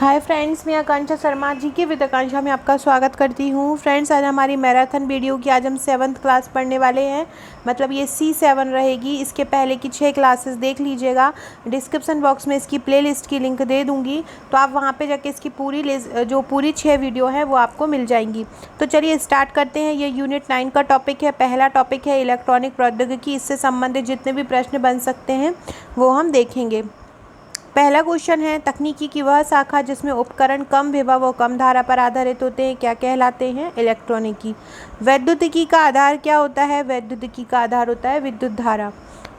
Hi friends, मैं आकांक्षा शर्मा जी के with आकांक्षा में आपका स्वागत करती हूँ। फ्रेंड्स, आज हमारी मैराथन वीडियो की आज हम 7th क्लास पढ़ने वाले हैं। मतलब ये C7 रहेगी। इसके पहले की 6 क्लासेस देख लीजिएगा। डिस्क्रिप्शन बॉक्स में इसकी प्लेलिस्ट की लिंक दे दूँगी, तो आप वहाँ पे जाके इसकी पूरी 6 वीडियो है वो आपको मिल जाएंगी। तो चलिए स्टार्ट करते हैं। ये यूनिट 9 का टॉपिक है। पहला टॉपिक है इलेक्ट्रॉनिक प्रौद्योगिकी। इससे संबंधित जितने भी प्रश्न बन सकते हैं वो हम देखेंगे। पहला क्वेश्चन है, तकनीकी की वह शाखा जिसमें उपकरण कम विभव और कम धारा पर आधारित होते हैं क्या कहलाते हैं? इलेक्ट्रॉनिकी। वैद्युतिकी का आधार क्या होता है? वैद्युतिकी का आधार होता है विद्युत धारा।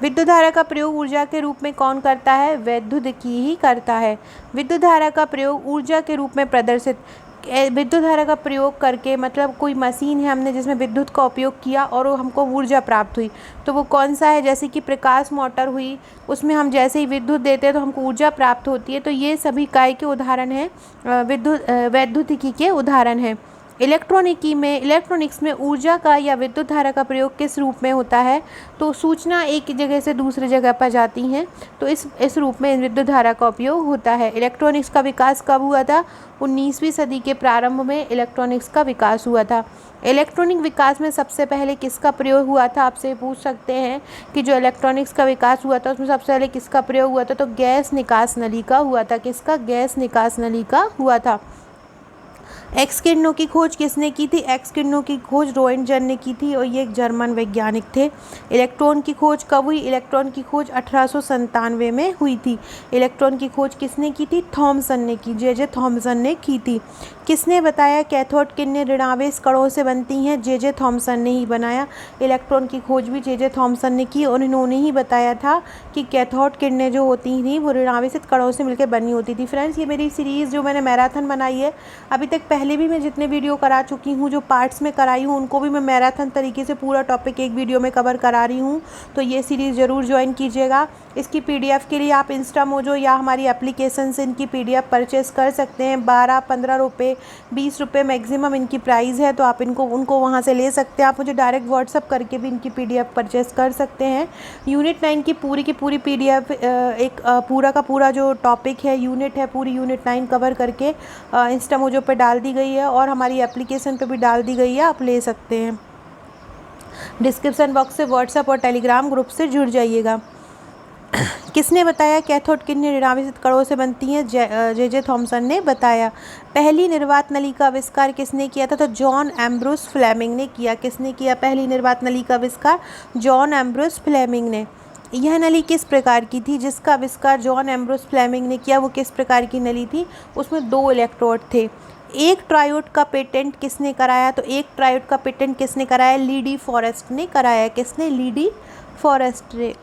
विद्युत धारा का प्रयोग ऊर्जा के रूप में कौन करता है? वैद्युतिकी ही करता है। विद्युत धारा का प्रयोग ऊर्जा के रूप में प्रदर्शित विद्युत धारा का प्रयोग करके, मतलब कोई मशीन है हमने जिसमें विद्युत का उपयोग किया और वो हमको ऊर्जा प्राप्त हुई, तो वो कौन सा है? जैसे कि प्रकाश मोटर हुई, उसमें हम जैसे ही विद्युत देते हैं तो हमको ऊर्जा प्राप्त होती है। तो ये सभी काय के उदाहरण हैं, वैद्युतिकी के उदाहरण हैं। इलेक्ट्रॉनिक्स में ऊर्जा का या विद्युत धारा का प्रयोग किस रूप में होता है? तो सूचना एक जगह से दूसरी जगह पर जाती हैं, तो इस रूप में विद्युत धारा का उपयोग होता है। इलेक्ट्रॉनिक्स का विकास कब हुआ था? 19वीं सदी के प्रारंभ में इलेक्ट्रॉनिक्स का विकास हुआ था। इलेक्ट्रॉनिक विकास में सबसे पहले किसका प्रयोग हुआ था? आपसे पूछ सकते हैं कि जो इलेक्ट्रॉनिक्स का विकास हुआ था उसमें सबसे पहले किसका प्रयोग हुआ था? तो गैस निकास नली का हुआ था। किसका? गैस निकास नली का हुआ था। एक्स किरणों की खोज किसने की थी? एक्स किरणों की खोज रोएंटजन ने की थी और ये एक जर्मन वैज्ञानिक थे। इलेक्ट्रॉन की खोज कब हुई? इलेक्ट्रॉन की खोज 1897 में हुई थी। इलेक्ट्रॉन की खोज किसने की थी? थॉमसन ने की। जे थॉमसन ने की थी। किसने बताया कैथोड किरणें ऋणावेश कणों से बनती हैं? जे थॉमसन ने ही बनाया। इलेक्ट्रॉन की खोज भी जे थॉमसन ने की और इन्होंने ही बताया था कि कैथोड किरणें जो होती थी वो ऋणावेशित कणों से मिलकर बनी होती थी। फ्रेंड्स, ये मेरी सीरीज़ जो मैंने मैराथन बनाई है, अभी तक पहले भी मैं जितने वीडियो करा चुकी हूँ, जो पार्ट्स में कराई हूँ, उनको भी मैं मैराथन तरीके से पूरा टॉपिक एक वीडियो में कवर करा रही हूँ। तो ये सीरीज़ ज़रूर ज्वाइन कीजिएगा। इसकी पीडीएफ के लिए आप इंस्टामोजो या हमारी एप्लीकेशन से इनकी पीडीएफ परचेस कर सकते हैं। 12-15 रुपये, 20 रुपये मैक्सिमम इनकी प्राइस है, तो आप उनको वहाँ से ले सकते हैं। आप मुझे डायरेक्ट व्हाट्सअप करके भी इनकी पीडीएफ परचेस कर सकते हैं। यूनिट 9 की पूरी पीडीएफ, एक पूरा का पूरा जो टॉपिक है, यूनिट है, पूरी यूनिट 9 कवर करके इंस्टामोजो पे डाल दी गई है और हमारी एप्लीकेशन पे भी डाल दी गई है। आप ले सकते हैं। डिस्क्रिप्शन बॉक्स से व्हाट्सएप और टेलीग्राम ग्रुप से जुड़ जाइएगा। किसने बताया कैथोड किरणें ऋणावेशित कणों से बनती हैं? जे थॉमसन ने बताया। पहली निर्वात नली का आविष्कार किसने किया था? तो जॉन एम्ब्रोस फ्लेमिंग ने किया। किसने किया पहली निर्वात नली का आविष्कार? जॉन एम्ब्रोस फ्लेमिंग ने। यह नली किस प्रकार की थी जिसका आविष्कार जॉन एम्ब्रोस फ्लेमिंग ने किया? वो किस प्रकार की नली थी? उसमें 2 इलेक्ट्रोड थे। एक ट्रायोड का पेटेंट किसने कराया? तो एक ट्रायोड का पेटेंट किसने कराया? लीडी फॉरेस्ट ने कराया। किसने? लीडी फॉरेस्ट ने।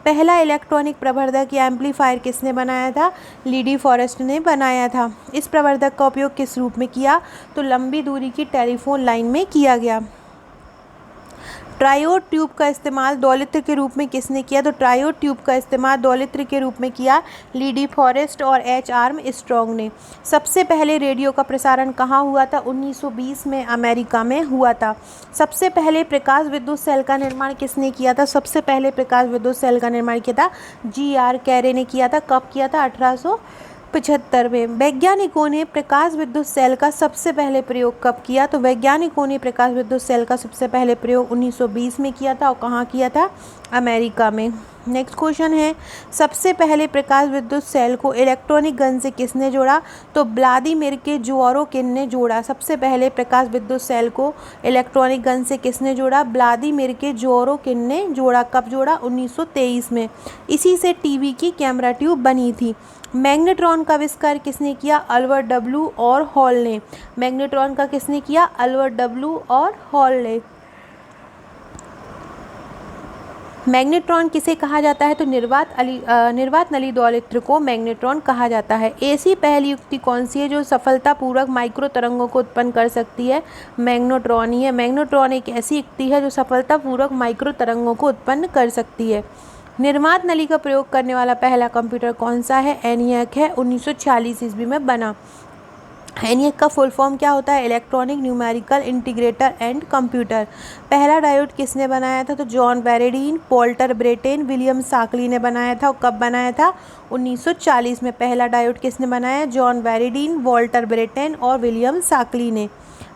पहला इलेक्ट्रॉनिक प्रवर्धक या एम्पलीफायर किसने बनाया था? लीडी फॉरेस्ट ने बनाया था। इस प्रवर्धक का उपयोग किस रूप में किया? तो लंबी दूरी की टेलीफोन लाइन में किया गया। ट्रायोड ट्यूब का इस्तेमाल दौलित्र के रूप में किसने किया? तो ट्रायोड ट्यूब का इस्तेमाल दौलित्र के रूप में किया लीडी फॉरेस्ट और एच आर्मस्ट्रॉन्ग ने। सबसे पहले रेडियो का प्रसारण कहाँ हुआ था? 1920 में अमेरिका में हुआ था। सबसे पहले प्रकाश विद्युत सेल का निर्माण किसने किया था? सबसे पहले प्रकाश विद्युत सेल का निर्माण किया था जी.आर. कैरे ने किया था। कब किया था? 1875 में। वैज्ञानिकों ने प्रकाश विद्युत सेल का सबसे पहले प्रयोग कब किया? तो वैज्ञानिकों ने प्रकाश विद्युत सेल का सबसे पहले प्रयोग 1920 में किया था। और कहाँ किया था? अमेरिका में। नेक्स्ट क्वेश्चन है, सबसे पहले प्रकाश विद्युत सेल को इलेक्ट्रॉनिक गन से किसने जोड़ा? तो व्लादिमीर के जोरोकिन ने जोड़ा। सबसे पहले प्रकाश विद्युत सेल को इलेक्ट्रॉनिक गन से किसने जोड़ा? व्लादिमीर के जोरोकिन ने जोड़ा। कब जोड़ा? 1923 में। इसी से टीवी की कैमरा ट्यूब बनी थी। मैग्नेट्रॉन का आविष्कार किसने किया? अल्बर्ट डब्ल्यू और हॉल ने। मैग्नेट्रॉन का किसने किया? अल्बर्ट डब्ल्यू और हॉल ने। मैग्नेट्रॉन किसे कहा जाता है? तो निर्वात नली दौलित्र को मैग्नेट्रॉन कहा जाता है। ऐसी पहली युक्ति कौन सी है जो सफलतापूर्वक माइक्रो तरंगों को उत्पन्न कर सकती है? मैग्नेट्रॉन ही है। मैग्नेट्रॉन एक ऐसी युक्ति है जो सफलतापूर्वक माइक्रो तरंगों को उत्पन्न कर सकती है। निर्वात नली का प्रयोग करने वाला पहला कंप्यूटर कौन सा है? एनियाक है। 1946 ईस्वी में बना। ENIAC का फुल फॉर्म क्या होता है? Electronic numerical integrator and computer. पहला डायोड किसने बनाया था? तो जॉन वेरेडीन, पोल्टर ब्रेटेन, विलियम साकली ने बनाया था। और कब बनाया था? 1940 में। पहला डायोड किसने बनाया? जॉन वेरेडीन, वॉल्टर ब्रेटेन और विलियम साकली ने।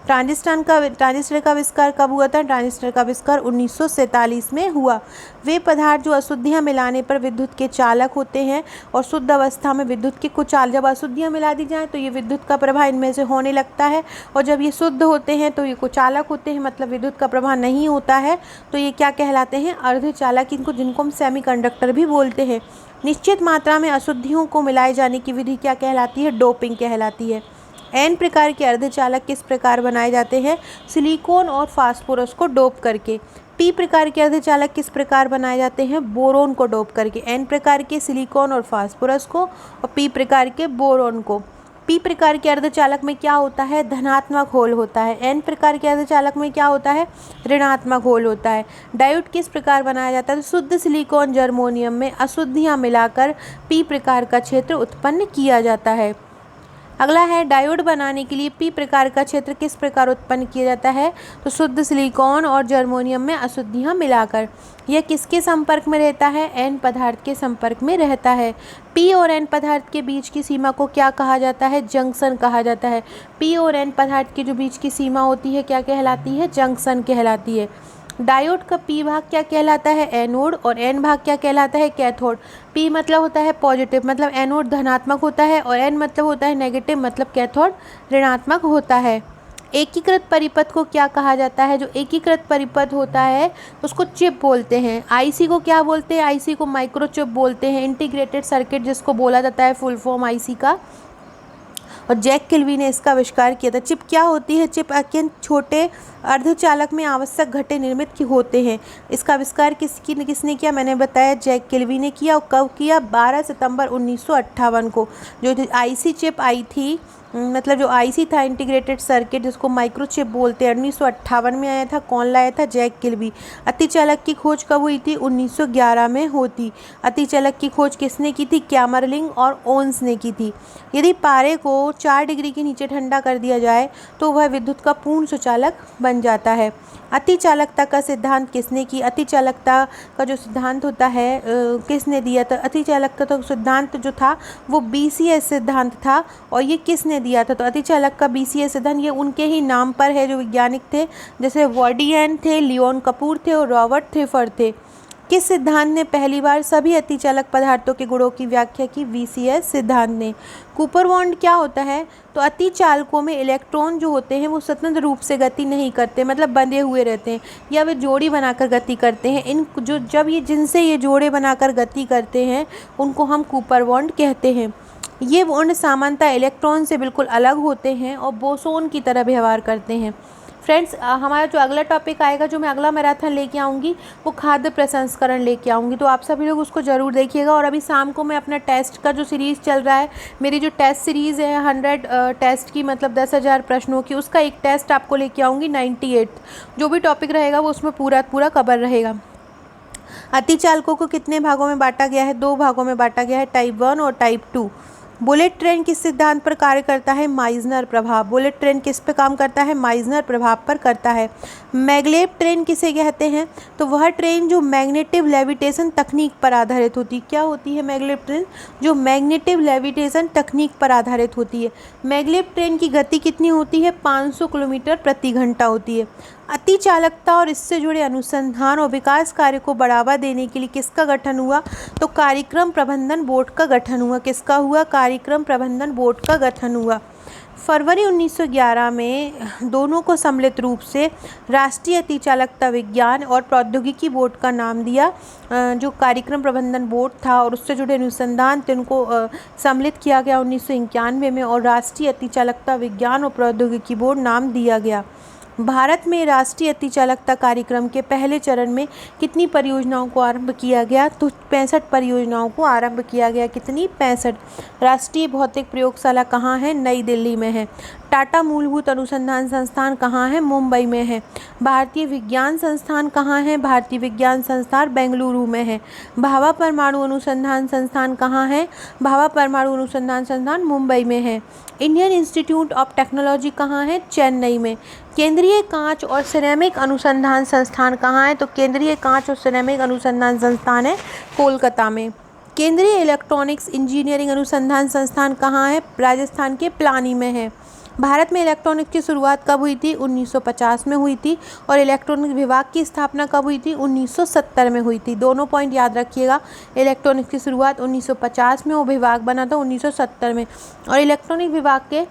ट्रांजिस्टर का आविष्कार कब हुआ था? ट्रांजिस्टर का आविष्कार 1947 में हुआ। वे पदार्थ जो अशुद्धियाँ मिलाने पर विद्युत के चालक होते हैं और शुद्ध अवस्था में विद्युत के कुछ जब अशुद्धियाँ मिला दी जाएँ तो ये विद्युत का प्रवाह इनमें से होने लगता है, और जब ये शुद्ध होते हैं तो ये कुचालक होते हैं, मतलब विद्युत का प्रवाह नहीं होता है, तो ये क्या कहलाते हैं? अर्धचालक, जिनको हम सेमीकंडक्टर भी बोलते हैं। निश्चित मात्रा में अशुद्धियों को मिलाए जाने की विधि क्या कहलाती है? डोपिंग कहलाती है। एन प्रकार के अर्धचालक किस प्रकार बनाए जाते हैं? सिलिकॉन और फास्फोरस को डोप करके। पी प्रकार के अर्धचालक किस प्रकार बनाए जाते हैं? बोरोन को डोप करके। एन प्रकार के सिलिकॉन और फास्फोरस को, और पी प्रकार के बोरोन को। पी प्रकार के अर्धचालक में क्या होता है? धनात्मक होल होता है। एन प्रकार के अर्धचालक में क्या होता है? ऋणात्मक होल होता है। डायोड किस प्रकार बनाया जाता है? तो शुद्ध सिलिकॉन जर्मोनियम में अशुद्धियाँ मिलाकर पी प्रकार का क्षेत्र उत्पन्न किया जाता है। अगला है, डायोड बनाने के लिए पी प्रकार का क्षेत्र किस प्रकार उत्पन्न किया जाता है? तो शुद्ध सिलिकॉन और जर्मोनियम में अशुद्धियाँ मिलाकर। यह किसके संपर्क में रहता है? एन पदार्थ के संपर्क में रहता है। पी और एन पदार्थ के बीच की सीमा को क्या कहा जाता है? जंक्शन कहा जाता है। पी और एन पदार्थ के जो बीच की सीमा होती है क्या कहलाती है? जंक्शन कहलाती है। डायोड का पी भाग क्या कहलाता है? एनोड। और एन भाग क्या कहलाता है? कैथोड। पी मतलब होता है पॉजिटिव, मतलब एनोड धनात्मक होता है, और एन मतलब होता है नेगेटिव, मतलब कैथोड ऋणात्मक होता है। एकीकृत परिपथ को क्या कहा जाता है? जो एकीकृत परिपथ होता है उसको चिप बोलते हैं। आईसी को क्या बोलते हैं? आईसी को माइक्रोचिप बोलते हैं। इंटीग्रेटेड सर्किट जिसको बोला जाता है फुल फॉर्म आईसी का, और जैक किल्वी ने इसका आविष्कार किया था। चिप क्या होती है? चिप अत्यंत छोटे अर्धचालक में आवश्यक घटक निर्मित की होते हैं। इसका आविष्कार किसने किया? मैंने बताया जैक किल्वी ने किया। और कब किया? 12 सितंबर 1958 को। जो आईसी चिप आई थी, मतलब जो आईसी था इंटीग्रेटेड सर्किट जिसको माइक्रोचिप बोलते हैं, 1958 में आया था। कौन लाया था? जैक किल्वी। अतिचालक की खोज कब हुई थी? 1911 में होती। अतिचालक की खोज किसने की थी? कैमरलिंग और ओन्स ने की थी। यदि पारे को 4 डिग्री के नीचे ठंडा कर दिया जाए तो वह विद्युत का पूर्ण सुचालक बन जाता है। अतिचालकता का सिद्धांत किसने की? अतिचालकता का जो सिद्धांत होता है किसने दिया था? अतिचालकता का सिद्धांत जो था वो BCS सिद्धांत था, और ये किसने दिया था? तो अतिचालक का BCS सिद्धांत ये उनके ही नाम पर है जो वैज्ञानिक थे, जैसे वर्डियन थे, लियोन कपूर थे और रॉबर्ट थेफर थे। किस सिद्धांत ने पहली बार सभी अतिचालक पदार्थों के गुणों की व्याख्या की? BCS सिद्धांत ने। कूपर बॉन्ड क्या होता है? तो अतिचालकों में इलेक्ट्रॉन जो होते हैं वो स्वतंत्र रूप से गति नहीं करते, मतलब बंधे हुए रहते हैं, या वे जोड़ी बनाकर गति करते हैं। इन जो जब ये जिनसे ये जोड़े बनाकर गति करते हैं उनको हम कूपर बॉन्ड कहते हैं। ये बॉन्ड सामान्यतः इलेक्ट्रॉन से बिल्कुल अलग होते हैं और बोसोन की तरह व्यवहार करते हैं। फ्रेंड्स, हमारा जो अगला टॉपिक आएगा, जो मैं अगला मैराथन लेके आऊँगी, वो खाद्य प्रसंस्करण लेके आऊँगी, तो आप सभी लोग उसको ज़रूर देखिएगा। और अभी शाम को मैं अपना टेस्ट का जो सीरीज़ चल रहा है, मेरी जो टेस्ट सीरीज़ है 100 टेस्ट की, मतलब 10,000 प्रश्नों की, उसका एक टेस्ट आपको लेके आऊँगी 98। जो भी टॉपिक रहेगा वो उसमें पूरा कवर रहेगा। अतिचालकों को कितने भागों में बांटा गया है? 2 भागों में बांटा गया है, टाइप 1 और टाइप 2। बुलेट ट्रेन किस सिद्धांत पर कार्य करता है? माइजनर प्रभाव। बुलेट ट्रेन किस पे काम करता है? माइजनर प्रभाव पर करता है। मैग्लेव ट्रेन किसे कहते हैं? तो वह ट्रेन जो मैग्नेटिव लेविटेशन तकनीक पर आधारित होती है। क्या होती है मैग्लेव ट्रेन? जो मैग्नेटिव लेविटेशन तकनीक पर आधारित होती है। मैग्लेव ट्रेन की गति कितनी होती है? 500 किलोमीटर प्रति घंटा होती है। अतिचालकता और इससे जुड़े अनुसंधान और विकास कार्य को बढ़ावा देने के लिए किसका गठन हुआ? तो कार्यक्रम प्रबंधन बोर्ड का गठन हुआ। किसका हुआ? कार्यक्रम प्रबंधन बोर्ड का गठन हुआ। फरवरी 1911 में दोनों को सम्मिलित रूप से राष्ट्रीय अतिचालकता विज्ञान और प्रौद्योगिकी बोर्ड का नाम दिया। जो कार्यक्रम प्रबंधन बोर्ड था और उससे जुड़े अनुसंधान थे उनको सम्मिलित किया गया 1991 में, और राष्ट्रीय अतिचालकता विज्ञान और प्रौद्योगिकी बोर्ड नाम दिया गया। भारत में राष्ट्रीय अतिचालकता कार्यक्रम के पहले चरण में कितनी परियोजनाओं को आरंभ किया गया? तो 65 परियोजनाओं को आरंभ किया गया। कितनी? 65। राष्ट्रीय भौतिक प्रयोगशाला कहाँ है? नई दिल्ली में है। टाटा मूलभूत अनुसंधान संस्थान कहाँ है? मुंबई में है। भारतीय विज्ञान संस्थान कहाँ है? भारतीय विज्ञान संस्थान बेंगलुरु में है। भाभा परमाणु अनुसंधान संस्थान कहाँ है? भाभा परमाणु अनुसंधान संस्थान मुंबई में है। इंडियन इंस्टीट्यूट ऑफ टेक्नोलॉजी कहाँ है? चेन्नई में। केंद्रीय कांच और सिरेमिक अनुसंधान संस्थान कहाँ है? तो केंद्रीय कांच और सिरेमिक अनुसंधान संस्थान है कोलकाता में। केंद्रीय इलेक्ट्रॉनिक्स इंजीनियरिंग अनुसंधान संस्थान कहाँ है? राजस्थान के पिलानी में है। भारत में इलेक्ट्रॉनिक्स की शुरुआत कब हुई थी? 1950 में हुई थी। और इलेक्ट्रॉनिक्स विभाग की स्थापना कब हुई थी? 1970 में हुई थी। दोनों पॉइंट याद रखिएगा, इलेक्ट्रॉनिक्स की शुरुआत 1950 में, वो विभाग बना था 1970 में। और इलेक्ट्रॉनिक विभाग के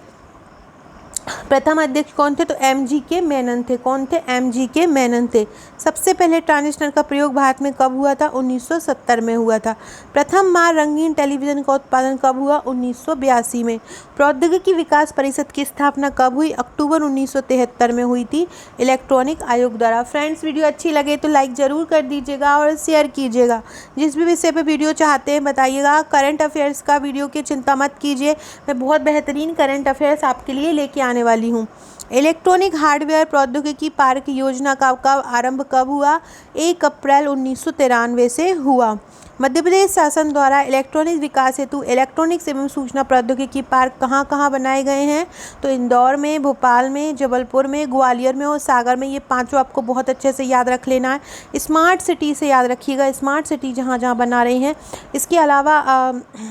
प्रथम अध्यक्ष कौन थे? तो MGK मेनन थे। कौन थे? MGK मेनन थे। सबसे पहले ट्रांजिस्टर का प्रयोग भारत में कब हुआ था? 1970 में हुआ था। प्रथम बार रंगीन टेलीविज़न का उत्पादन कब हुआ? 1982 में। प्रौद्योगिकी विकास परिषद की स्थापना कब हुई? अक्टूबर 1973 में हुई थी इलेक्ट्रॉनिक आयोग द्वारा। फ्रेंड्स, वीडियो अच्छी लगे तो लाइक ज़रूर कर दीजिएगा और शेयर कीजिएगा। जिस भी विषय पर वीडियो चाहते हैं बताइएगा। करंट अफेयर्स का वीडियो की चिंता मत कीजिए, मैं बहुत बेहतरीन करंट अफेयर्स आपके लिए लेके आने वाली हूँ। इलेक्ट्रॉनिक हार्डवेयर प्रौद्योगिकी पार्क योजना का आरंभ कब हुआ? 1 अप्रैल 1993 से हुआ। मध्य प्रदेश शासन द्वारा इलेक्ट्रॉनिक विकास हेतु इलेक्ट्रॉनिक्स एवं सूचना प्रौद्योगिकी पार्क कहाँ कहाँ बनाए गए हैं? तो इंदौर में, भोपाल में, जबलपुर में, ग्वालियर में और सागर में। ये पांचों आपको बहुत अच्छे से याद रख लेना है। स्मार्ट सिटी से याद रखिएगा, स्मार्ट सिटी जहाँ जहाँ बना रहे हैं। इसके अलावा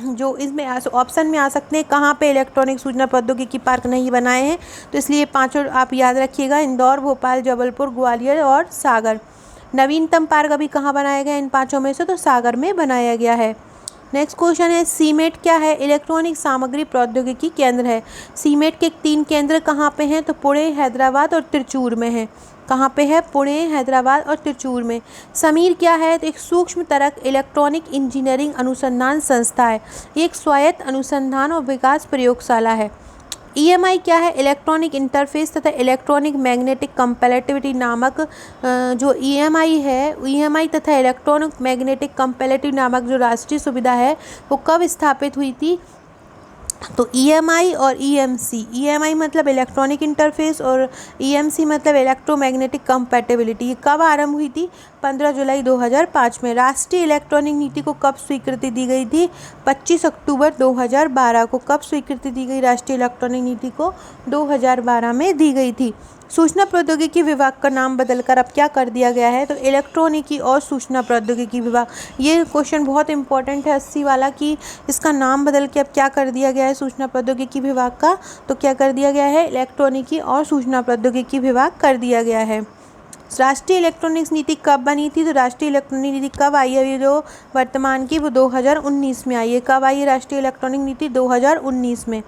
जो इसमें ऑप्शन में आ सकते हैं कहाँ पे इलेक्ट्रॉनिक सूचना प्रौद्योगिकी पार्क नहीं बनाए हैं, तो इसलिए पाँचों आप याद रखिएगा, इंदौर, भोपाल, जबलपुर, ग्वालियर और सागर। नवीनतम पार्क अभी कहाँ बनाया गया इन पांचों में से? तो सागर में बनाया गया है। नेक्स्ट क्वेश्चन है, सीमेट क्या है? इलेक्ट्रॉनिक सामग्री प्रौद्योगिकी केंद्र है। सीमेट के 3 केंद्र कहाँ पे हैं? तो पुणे, हैदराबाद और त्रिचूर में है। कहाँ पे है? पुणे, हैदराबाद और त्रिचूर में। समीर क्या है? तो एक सूक्ष्म तरक इलेक्ट्रॉनिक इंजीनियरिंग अनुसंधान संस्था है। ये एक स्वायत्त अनुसंधान और विकास प्रयोगशाला है। EMI क्या है? इलेक्ट्रॉनिक इंटरफेस तथा इलेक्ट्रॉनिक मैग्नेटिक कंपैटिबिलिटी नामक जो EMI है, EMI तथा इलेक्ट्रॉनिक मैग्नेटिक कंपैटिबिलिटी नामक जो राष्ट्रीय सुविधा है वो कब स्थापित हुई थी? तो EMI और EMC, EMI मतलब इलेक्ट्रॉनिक इंटरफेस और EMC मतलब इलेक्ट्रोमैग्नेटिक कंपैटिबिलिटी। ये कब आरंभ हुई थी? 15 जुलाई 2005 में। राष्ट्रीय इलेक्ट्रॉनिक नीति को कब स्वीकृति दी गई थी? 25 अक्टूबर 2012 को। कब स्वीकृति दी गई राष्ट्रीय इलेक्ट्रॉनिक नीति को? 2012 में दी गई थी। सूचना प्रौद्योगिकी विभाग का नाम बदलकर अब क्या कर दिया गया है? तो इलेक्ट्रॉनिकी और सूचना प्रौद्योगिकी विभाग। ये क्वेश्चन बहुत इंपॉर्टेंट है 80 वाला, कि इसका नाम बदल के अब क्या कर दिया गया है सूचना प्रौद्योगिकी विभाग का? तो क्या कर दिया गया है? इलेक्ट्रॉनिकी और सूचना प्रौद्योगिकी विभाग कर दिया गया है। राष्ट्रीय इलेक्ट्रॉनिक्स नीति कब बनी थी? तो राष्ट्रीय इलेक्ट्रॉनिक नीति कब आई है? जो वर्तमान की वो 2019 में आई है। कब आई है राष्ट्रीय इलेक्ट्रॉनिक नीति? 2019 में।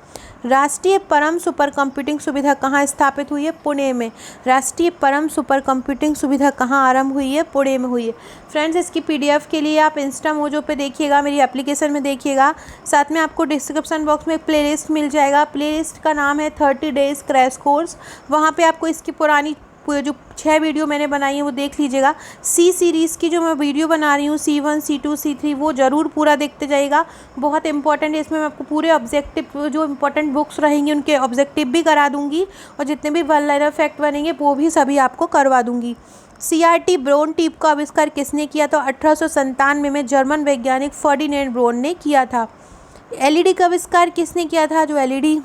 राष्ट्रीय परम सुपर कंप्यूटिंग सुविधा कहाँ स्थापित हुई है? पुणे में। राष्ट्रीय परम सुपर कंप्यूटिंग सुविधा कहाँ आरंभ हुई है? पुणे में हुई है। फ्रेंड्स, इसकी PDF के लिए आप इंस्टा मोजो पे देखिएगा, मेरी एप्लीकेशन में देखिएगा। साथ में आपको डिस्क्रिप्शन बॉक्स में एक प्लेलिस्ट मिल जाएगा। प्लेलिस्ट का नाम है 30 डेज क्रैश कोर्स। वहाँ पे आपको इसकी पुरानी जो 6 वीडियो मैंने बनाई है वो देख लीजिएगा। C सीरीज़ की जो मैं वीडियो बना रही हूँ, C1, C2, C3, वो ज़रूर पूरा देखते जाइएगा। बहुत इंपॉर्टेंट है, इसमें मैं आपको पूरे ऑब्जेक्टिव जो इंपॉर्टेंट बुक्स रहेंगी उनके ऑब्जेक्टिव भी करा दूँगी, और जितने भी वन लाइनर फैक्ट बनेंगे वो भी सभी आपको करवा दूँगी। CRT ब्रोन ट्यूब का आविष्कार किसने किया? तो 1897 में जर्मन वैज्ञानिक फर्डिनेंड ब्रोन ने किया था। LED का आविष्कार किसने किया था? जो LED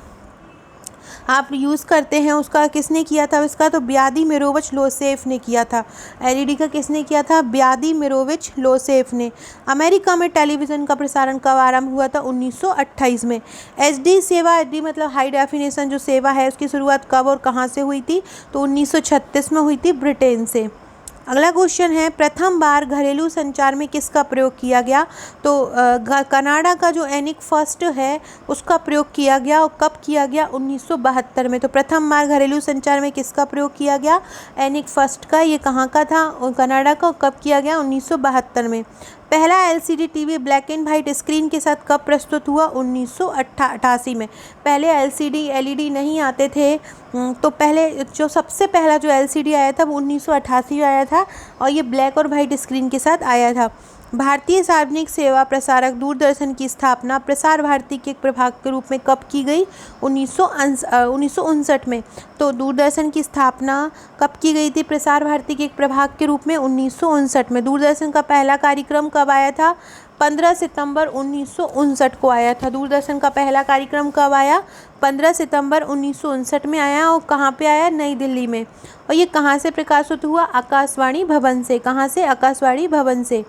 आप यूज़ करते हैं उसका किसने किया था इसका? तो व्लादिमीरोविच लोसेफ ने किया था। LED का किसने किया था? व्लादिमीरोविच लोसेफ ने। अमेरिका में टेलीविज़न का प्रसारण कब आरंभ हुआ था? 1928 में। HD सेवा, HD मतलब हाई डेफिनेशन जो सेवा है, उसकी शुरुआत कब और कहाँ से हुई थी? तो 1936 में हुई थी, ब्रिटेन से। अगला क्वेश्चन है, प्रथम बार घरेलू संचार में किसका प्रयोग किया गया? तो कनाडा का जो एनिक फर्स्ट है उसका प्रयोग किया गया। और कब किया गया? 1972 में। तो प्रथम बार घरेलू संचार में किसका प्रयोग किया गया? एनिक फर्स्ट का। ये कहाँ का था? कनाडा का। कब किया गया? 1972 में। पहला LCD TV black and white screen के साथ कब प्रस्तुत हुआ? 1988 में। पहले LCD LED नहीं आते थे, तो पहले जो सबसे पहला जो LCD आया था वो 1988 में आया था, और ये ब्लैक और वाइट स्क्रीन के साथ आया था। भारतीय सार्वजनिक सेवा प्रसारक दूरदर्शन की स्थापना प्रसार भारती के एक प्रभाग के रूप में कब की गई? 1959 में। तो दूरदर्शन की स्थापना कब की गई थी प्रसार भारती के एक प्रभाग के रूप में? 1959 में। दूरदर्शन का पहला कार्यक्रम कब आया था? 15 सितंबर 1959 को आया था। दूरदर्शन का पहला कार्यक्रम कब आया? 15 सितंबर 1959 में आया। और कहाँ पे आया? नई दिल्ली में। और ये कहाँ से प्रकाशित हुआ? आकाशवाणी भवन से। कहाँ से? आकाशवाणी भवन से।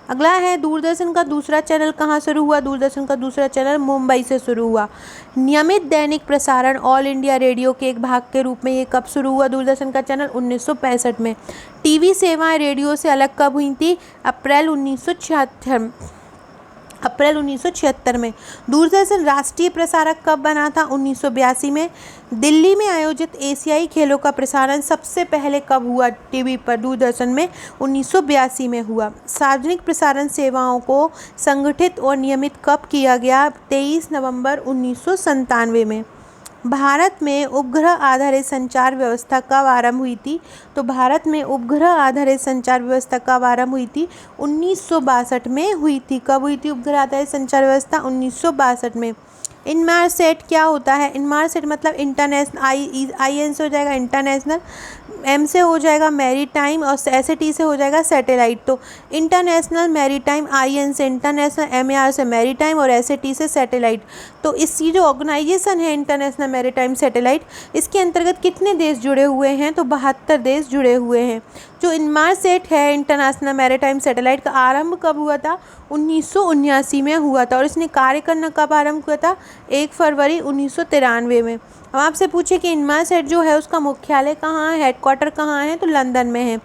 अगला है, दूरदर्शन का दूसरा चैनल कहाँ शुरू हुआ? दूरदर्शन का दूसरा चैनल मुंबई से शुरू हुआ। नियमित दैनिक प्रसारण ऑल इंडिया रेडियो के एक भाग के रूप में ये कब शुरू हुआ? दूरदर्शन का चैनल 1965 में। टीवी सेवाएं रेडियो से अलग कब हुई थी? अप्रैल 1976 में। दूरदर्शन राष्ट्रीय प्रसारक कब बना था? 1982 में। दिल्ली में आयोजित एशियाई खेलों का प्रसारण सबसे पहले कब हुआ टीवी पर? दूरदर्शन में 1982 में हुआ। सार्वजनिक प्रसारण सेवाओं को संगठित और नियमित कब किया गया? 23 नवंबर 1997 में। भारत में उपग्रह आधारित संचार व्यवस्था कब आरंभ हुई थी? तो भारत में उपग्रह आधारित संचार व्यवस्था कब आरंभ हुई थी? 1962 में हुई थी। कब हुई थी उपग्रह आधारित संचार व्यवस्था? 1962 में। इनमारसेट क्या होता है? इनमारसेट मतलब इंटरनेशनल, आई एन से हो जाएगा इंटरनेशनल, एम से हो जाएगा मैरीटाइम और ऐसे टी से हो जाएगा सैटेलाइट। तो इंटरनेशनल मैरीटाइम, आई एन से इंटरनेशनल, एम ए आर से मैरीटाइम और ऐसे टी से सैटेलाइट। तो इसकी जो ऑर्गेनाइजेशन है इंटरनेशनल मैरीटाइम सैटेलाइट, इसके अंतर्गत कितने देश जुड़े हुए हैं? तो 72 देश जुड़े हुए हैं। जो इनमारसेट है इंटरनेशनल मैरीटाइम सैटेलाइट का आरंभ कब हुआ था? 1979 में हुआ था। और इसने कार्य करना कब आरंभ हुआ था? 1 फरवरी 1993 में। अब आपसे पूछे कि इनमारसेट जो है उसका मुख्यालय कहाँ है, हेडक्वार्टर कहाँ है? तो लंदन में है।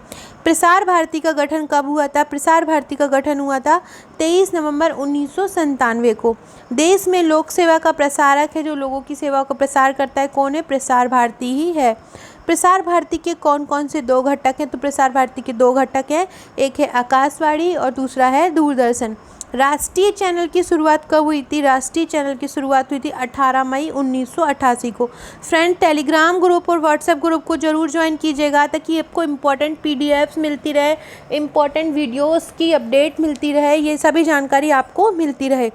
प्रसार भारती का गठन कब हुआ था? प्रसार भारती का गठन हुआ था 23 नवंबर 1997 को। देश में लोक सेवा का प्रसारक है, जो लोगों की सेवा को प्रसार करता है, कौन है? प्रसार भारती ही है। प्रसार भारती के कौन कौन से 2 घटक हैं? तो प्रसार भारती के 2 घटक हैं, एक है आकाशवाणी और दूसरा है दूरदर्शन। राष्ट्रीय चैनल की शुरुआत कब हुई थी? राष्ट्रीय चैनल की शुरुआत हुई थी 18 मई 1988 को। फ्रेंड, टेलीग्राम ग्रुप और व्हाट्सएप ग्रुप को जरूर ज्वाइन कीजिएगा ताकि आपको इम्पॉर्टेंट पीडीएफ्स मिलती रहे, इम्पॉर्टेंट वीडियोस की अपडेट मिलती रहे, ये सभी जानकारी आपको मिलती रहे।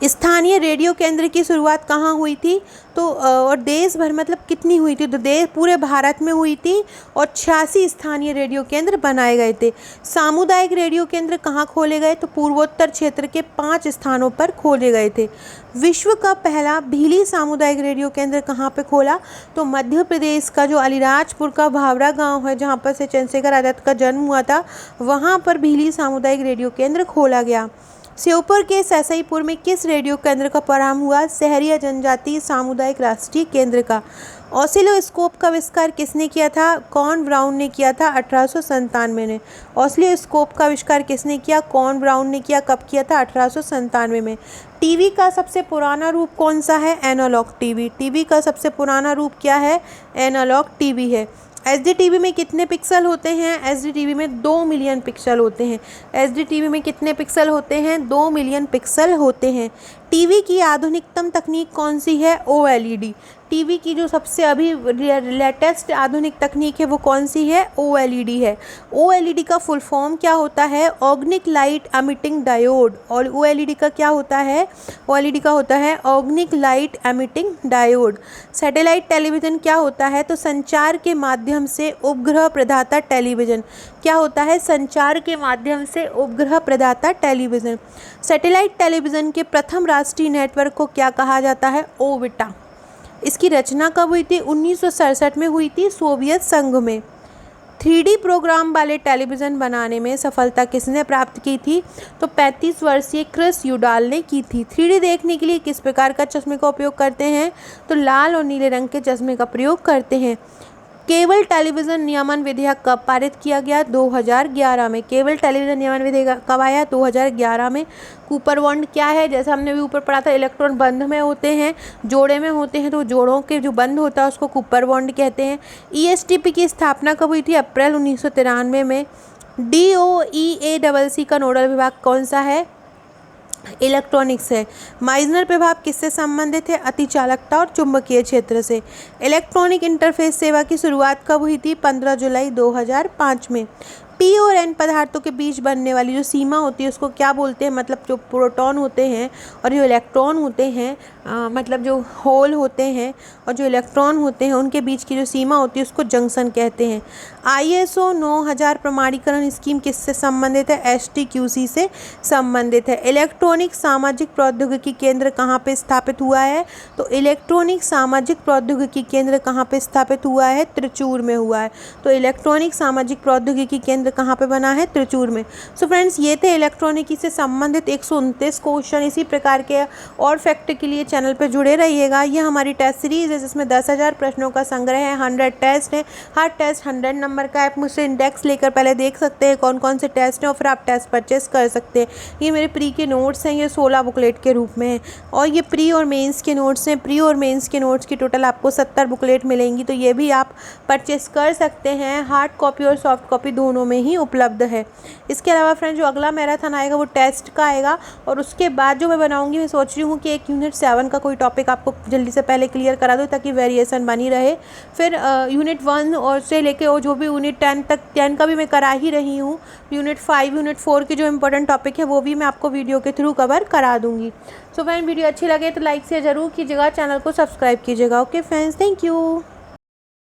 स्थानीय रेडियो केंद्र की शुरुआत कहाँ हुई थी? तो और देश भर मतलब कितनी हुई थी? तो देश पूरे भारत में हुई थी और 86 स्थानीय रेडियो केंद्र बनाए गए थे। सामुदायिक रेडियो केंद्र कहाँ खोले गए? तो पूर्वोत्तर क्षेत्र के 5 स्थानों पर खोले गए थे। विश्व का पहला भीली सामुदायिक रेडियो केंद्र कहाँ पे खोला? तो मध्य प्रदेश का जो अलीराजपुर का भावरा गांव है, जहाँ पर से चंद्रशेखर आज़ाद का जन्म हुआ था, वहाँ पर भीली सामुदायिक रेडियो केंद्र खोला गया। श्योपुर के सैसईपुर में किस रेडियो केंद्र का प्रारंभ हुआ? शहरी जनजातीय सामुदायिक राष्ट्रीय केंद्र का। ऑसिलोस्कोप का आविष्कार किसने किया था? कॉर्न ब्राउन ने किया था 1897 में। ऑसिलोस्कोप का आविष्कार किसने किया? कॉर्न ब्राउन ने किया। कब किया था? 1897 में। टीवी का सबसे पुराना रूप कौन सा है? Analogue TV. टीवी का सबसे पुराना रूप क्या है? एनालॉग टीवी है। एचडी टीवी में कितने पिक्सल होते हैं? एचडी टीवी में 2 मिलियन पिक्सल होते हैं। एचडी टीवी में कितने पिक्सल होते हैं? 2 मिलियन पिक्सल होते हैं। टीवी की आधुनिकतम तकनीक कौन सी है? ओएलईडी। टीवी की जो सबसे अभी लेटेस्ट आधुनिक तकनीक है वो कौन सी है? ओएलईडी है। ओएलईडी का फुल फॉर्म क्या होता है? Organic light emitting diode. और ओएलईडी का क्या होता है? ओएलईडी का होता है organic light emitting diode. Satellite television क्या होता है? तो संचार के माध्यम से उपग्रह प्रदाता टेलीविज़न। क्या होता है? संचार के माध्यम से उपग्रह प्रदाता टेलीविज़न। सैटेलाइट टेलीविज़न के प्रथम राष्ट्रीय नेटवर्क को क्या कहा जाता है? ओविटा। इसकी रचना कब हुई थी? 1967 में हुई थी, सोवियत संघ में। 3D प्रोग्राम वाले टेलीविज़न बनाने में सफलता किसने प्राप्त की थी? तो 35 वर्षीय क्रिस यूडाल ने की थी। 3D देखने के लिए किस प्रकार का चश्मे का उपयोग करते हैं? तो लाल और नीले रंग के चश्मे का प्रयोग करते हैं। केबल टेलीविज़न नियमन विधेयक कब पारित किया गया? 2011 में। केबल टेलीविज़न नियमन विधेयक कब आया? 2011 में। कूपर बॉन्ड क्या है? जैसा हमने भी ऊपर पढ़ा था, इलेक्ट्रॉन बंध में होते हैं, जोड़े में होते हैं, तो जोड़ों के जो बंध होता है उसको कूपर बॉन्ड कहते हैं। ईएसटीपी की स्थापना कब हुई थी? अप्रैल 1993 में। DOEACC का नोडल विभाग कौन सा है? इलेक्ट्रॉनिक्स है। माइजनर प्रभाव किससे संबंधित है? अतिचालकता और चुंबकीय क्षेत्र से। इलेक्ट्रॉनिक इंटरफेस सेवा की शुरुआत कब हुई थी? 15 जुलाई 2005 में। पी और एन पदार्थों के बीच बनने वाली जो सीमा होती है उसको क्या बोलते हैं, मतलब जो प्रोटॉन होते हैं और जो इलेक्ट्रॉन होते हैं, मतलब जो होल होते हैं और जो इलेक्ट्रॉन होते हैं उनके बीच की जो सीमा होती है उसको जंक्शन कहते हैं। ISO 9000 प्रमाणीकरण स्कीम किससे संबंधित है? STQC से संबंधित है। इलेक्ट्रॉनिक सामाजिक प्रौद्योगिकी केंद्र कहाँ पे स्थापित हुआ है? तो इलेक्ट्रॉनिक सामाजिक प्रौद्योगिकी केंद्र कहाँ पे स्थापित हुआ है? त्रिचूर में हुआ है। तो इलेक्ट्रॉनिक सामाजिक प्रौद्योगिकी केंद्र कहाँ पे बना है? त्रिचूर में। सो फ्रेंड्स, ये थे इलेक्ट्रॉनिकी से संबंधित 129 क्वेश्चन। इसी प्रकार के और फैक्ट के लिए चैनल पे जुड़े रहिएगा। ये हमारी टेस्ट सीरीज़ है जिसमें 10,000 प्रश्नों का संग्रह है, 100 टेस्ट है, हर टेस्ट 100 नंबर का है। आप मुझसे इंडेक्स लेकर पहले देख सकते हैं कौन कौन से टेस्ट हैं और फिर आप टेस्ट परचेस कर सकते हैं। ये मेरे प्री के नोट्स हैं, ये 16 बुकलेट के रूप में हैं और ये प्री और मेंस के नोट्स हैं। प्री और मेंस के नोट्स की टोटल आपको 70 बुकलेट मिलेंगी, तो ये भी आप परचेस कर सकते हैं। हार्ड कॉपी और सॉफ्ट कॉपी दोनों में ही उपलब्ध है। इसके अलावा फ्रेंड्स, जो अगला मैराथन आएगा वो टेस्ट का आएगा और उसके बाद जो मैं बनाऊंगी, मैं सोच रही हूँ कि एक यूनिट 7 का कोई टॉपिक आपको जल्दी से पहले क्लियर करा दूँ ताकि वेरिएशन बनी रहे। फिर यूनिट 1 और से लेके और जो भी यूनिट 10 तक, 10 का भी मैं करा ही रही हूँ। यूनिट 5, यूनिट 4 की जो इंपॉर्टेंट टॉपिक है वो भी मैं आपको वीडियो के थ्रू कवर करा दूँगी। सो फ्रेंड, वीडियो अच्छी लगे तो लाइक से ज़रूर कीजिएगा, चैनल को सब्सक्राइब कीजिएगा। Okay friends, thank you.